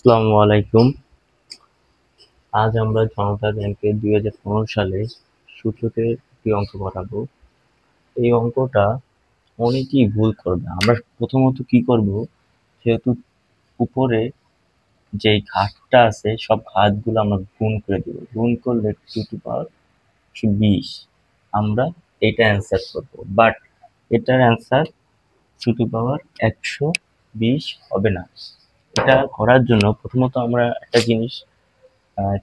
আসসালামু আলাইকুম। আজ আমরা জনতা ব্যাংকের 2015 সালে সূচকের একটি অঙ্ক করাবো। এই অঙ্কটা অনেকেই ভুল করবে। আমরা প্রথমত কি করব, যেহেতু উপরে যেই ঘাতটা আছে সব ঘাতগুলো আমরা গুণ করে দেব। গুণ করলে 2 to the power 20 আমরা এটা অ্যান্সার করব। বাট এটার অ্যান্সার 2 to the power 120 হবে না। এটা করার জন্য প্রথমত আমরা একটা জিনিস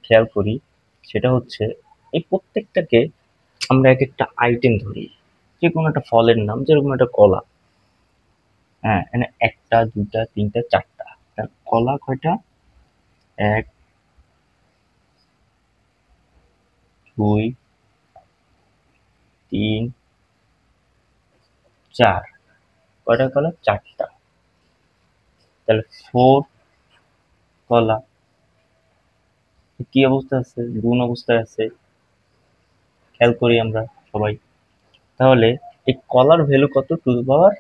খেয়াল করি, সেটা হচ্ছে এই প্রত্যেকটাকে আমরা এক একটা আইটেম ধরি। যে কোনো একটা ফলের নাম, যেরকম একটা কলা। হ্যাঁ, এখানে একটা, দুইটা, তিনটা, চারটা। কলা কয়টা? এক, দুই, তিন, চার। কয়টা কলা? চারটা। তাহলে ফোর কলা। কি অবস্থায় আছে? গুণ অবস্থায় আছে। খেয়াল করি আমরা সবাই। তাহলে এই কলার ভ্যালু কত? 2 to the power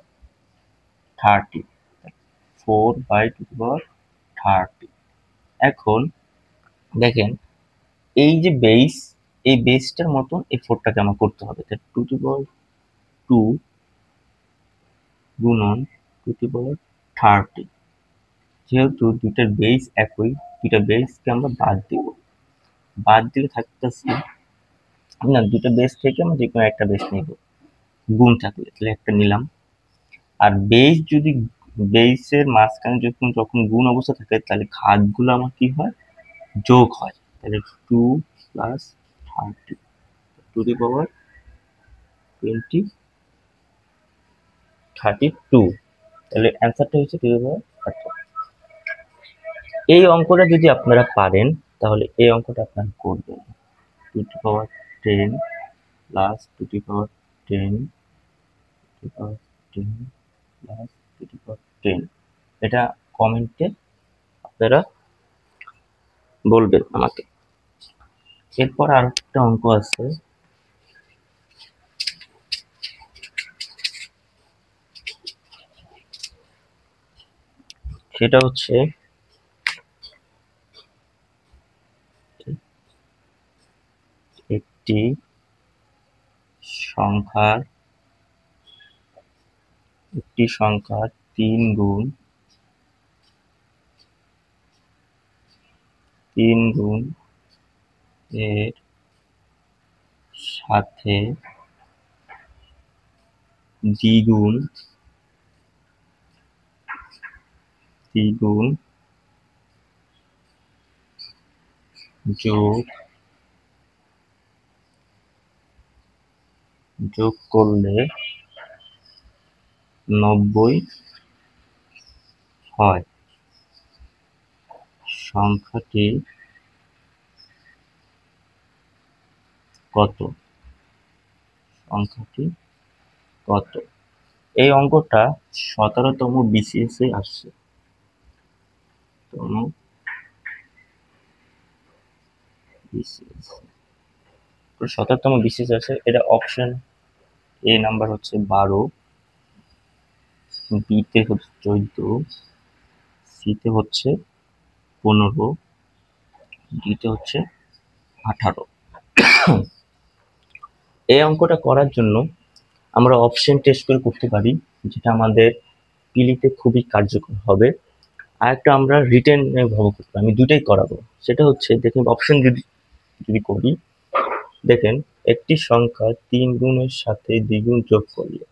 30। 4/2 to the power 30। এখন দেখেন, এই যে বেস, এই বেসটার মতন এই ফোরটাকে আমার করতে হবে। 2 to the power 2 গুণন 2 to the power 30। যেহেতু দুইটার বেস একই, দুইটা বেসকে আমরা বাদ দিব। বাদ দিলে থাকতেছে না, দুইটা বেস থেকে আমরা যে কোনো একটা বেস নিব। গুণ থাকলে তাহলে একটা নিলাম। আর বেস যদি বেসের মাঝখানে যখন গুণ অবস্থা থাকে, তাহলে ঘাতগুলো আমার কি হয়? যোগ হয়। তাহলে 2 + 30 2 to the power 20 32। তাহলে অ্যান্সারটা হচ্ছে 2 to the power 30। এই অঙ্কটা যদি আপনারা পারেন, তাহলে এই অঙ্কটা আপনারা করবেন। 2 to the power 10 plus 2 to the power 10 2 to the power 10 plus 2 to the power 10। এটা কমেন্টে আপনারা বলবেন আমাকে। এরপর আর একটা অঙ্ক আছে, সেটা হচ্ছে একটি সংখ্যার 3 গুণ এর সাথে দ্বিগুণ যোগ করলে 90 হয়। সংখ্যাটি কত? এই অঙ্কটা 17তম BCS এ আসছে। 17তম BCS আছে। এটা অপশন এ নাম্বার হচ্ছে 12, বি তে হচ্ছে 14, সি তে হচ্ছে 15, ডি তে হচ্ছে 18। এই অঙ্কটা করার জন্য আমরা অপশন টেস্ট করে করতে পারি, যেটা আমাদের পিলিতে খুবই কার্যকর হবে। আর একটা আমরা রিটেন ভাবে করতে পারি। আমি দুটাই করাবো। সেটা হচ্ছে, দেখেন অপশন যদি করি, দেখেন একটি সংখ্যা 3 গুণের সাথে দ্বিগুণ যোগ করলে,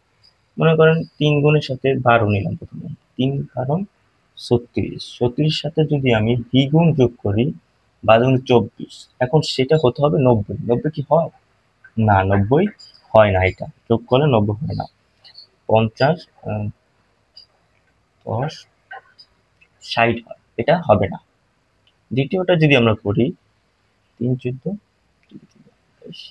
মনে করেন 3 গুণের সাথে 12 নিলাম প্রথমে। 3 × 36, 36 সাথে যদি আমি দ্বিগুণ যোগ করি 12 × 24, এখন সেটা হতে হবে 90। 90 কি হয়? না, 90 হয় না। এটা যোগ করলে 90 হয় না। 50, 10, 60 হয়। এটা হবে না। দ্বিতীয়টা যদি আমরা করি, 3 × 14 28,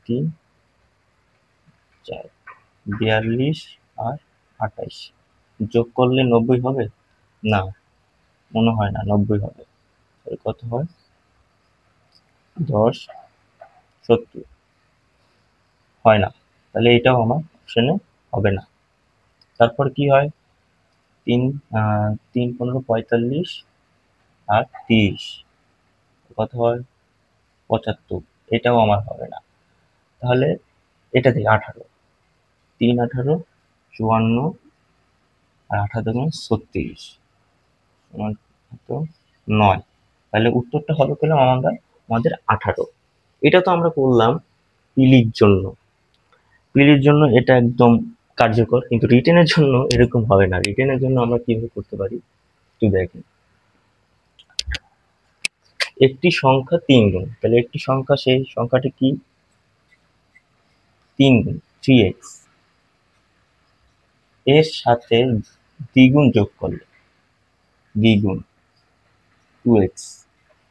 3, 4, 42 আর 28 যোগ করলে 90 হবে? না, মনে হয় না 90 হবে। তাহলে কত হয়? 10, 70 হয় না, তাহলে এটাও আমার অপশনে হবে না। তারপর কি হয়, 3 3 15 45 আর 30 কত হয় 75, এটাও আমার হবে না। তাহলে এটা থেকে 18, 3 18 54 আর 18 36 সমান কত 9। তাহলে উত্তরটা হবে পেলাম আমাদের 18। এটা তো আমরা করলাম পিলির জন্য। পিলির জন্য এটা একদম কার্যকর, কিন্তু রিটেনের জন্য এরকম হবে না। রিটেনের জন্য আমরা কিভাবে করতে পারি একটু দেখেন। একটি সংখ্যা 3 গুণ, তাহলে একটি সংখ্যা, সেই সংখ্যাটি কি 3 গুণ 3x, এর সাথে দ্বিগুণ যোগ করলে, দ্বিগুণ 2x,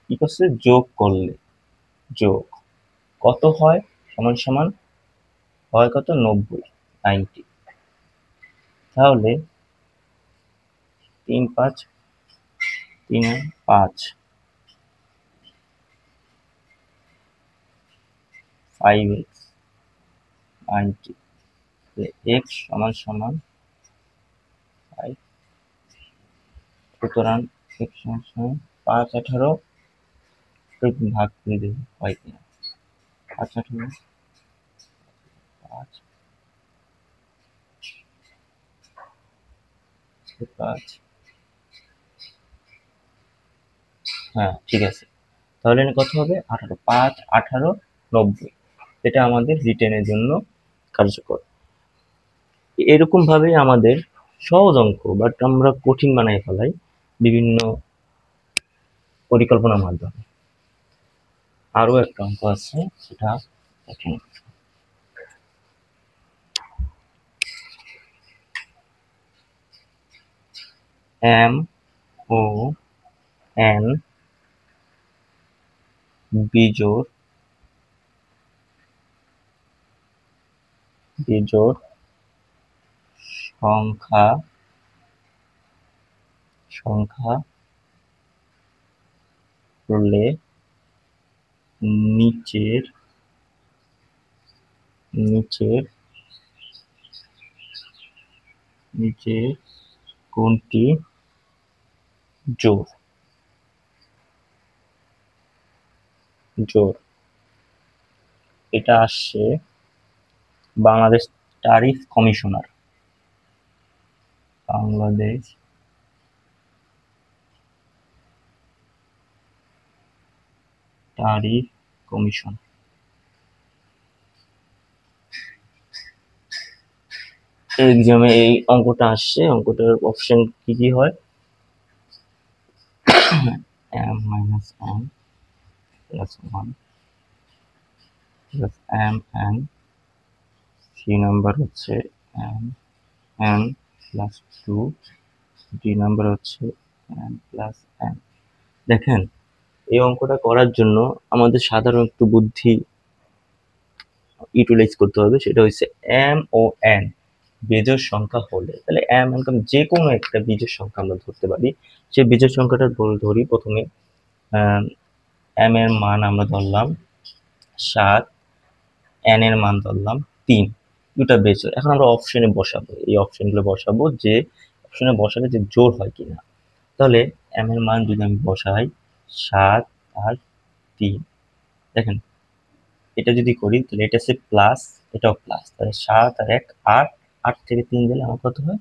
কি করছে যোগ করলে, যোগ কত হয় সমান সমান হয় কত 90, 90। তাহলে 3 5 3 5 5x 90, x সমান সমান 5, সুতরাং x সমান সমান 5 18 ভাগ করে দেবো হয় কিনা, 5 18 5 5, হ্যাঁ ঠিক আছে। তাহলে কত হবে 18, 5 18 90। এটা আমাদের রিটেনের জন্য কার্যকর। এরকম ভাবে আমাদের সহজ অঙ্ক বাট আমরা কঠিন বানাই ফেলাই বিভিন্ন পরিকল্পনার মাধ্যমে। আরো একটা অঙ্ক আছে, সেটা কঠিন। এম ও এন বিজোড় সংখ্যা হলে নিচের কোনটি জোড়? এটা আসছে Bangladesh tariff commissioner, Bangladesh tariff commission. এক্সামে এই অঙ্কটা আসছে। অঙ্কটার অপশন কি কি হয়, m minus n plus 1 plus m n, c number হচ্ছে m n plus 2, d number হচ্ছে m plus n। দেখেন, এই অঙ্কটা করার জন্য আমাদের সাধারণ একটু বুদ্ধি ইউটিলাইজ করতে হবে। সেটা হচ্ছে m ও n বিজোড় সংখ্যা হলে, তাহলে m n যে কোনো একটা বিজোড় সংখ্যা আমরা ধরতে পারি। সেই বিজোড় সংখ্যাটা ধরি প্রথমে, m এর মান আমরা ধরলাম 7, n এর মান ধরলাম 3, দুটা বেজোড়। এখন আমরা অপশনে বসাবো, এই অপশনগুলো বসাবো, যে অপশনে বসালে যে জোড় হয় কিনা। তাহলে m এর মান যদি আমি বসাই 7 আর 3, দেখেন এটা যদি করি তাহলে এটা হচ্ছে প্লাস, এটাও প্লাস, তাহলে 7 আর 1 8, 8 থেকে 3 গেলে আমার কত হয়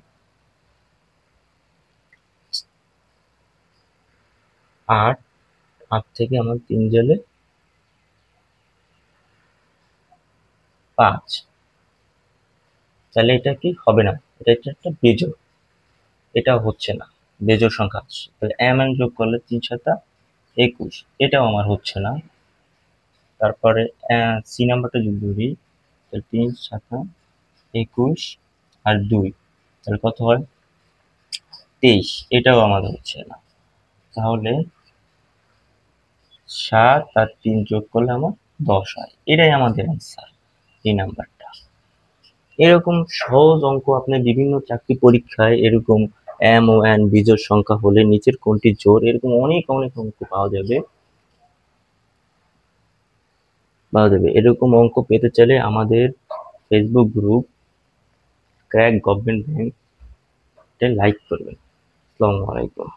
8, 8 থেকে আমার 3 গেলে 5। তাহলে এটা কি হবে না, এটা একটা বেজোড়, এটা হচ্ছে না, বেজোড় সংখ্যা আসছে। তাহলে m n যোগ করলে 3 7 21, এটাও আমার হচ্ছে না। তারপরে সি নাম্বারটা যদি ধরি, তাহলে 3 7 21 আর 2, তাহলে কত হয় 23, এটাও আমাদের হচ্ছে না। তাহলে 7 আর 3 যোগ করলে আমার 10 হয়, এটাই আমাদের অ্যান্সার, এই নাম্বারটা। এরকম সহজ অঙ্ক আপনি বিভিন্ন চাকরি পরীক্ষায় এরকম m ও n বিজোড় সংখ্যা হলে নিচের কোনটি জোড়, এরকম অনেক অঙ্ক পাওয়া যাবে। ভালো দেবে। এরকম অঙ্ক পেতে চাইলে আমাদের Facebook group crack government bank like করবেন। আসসালামু আলাইকুম।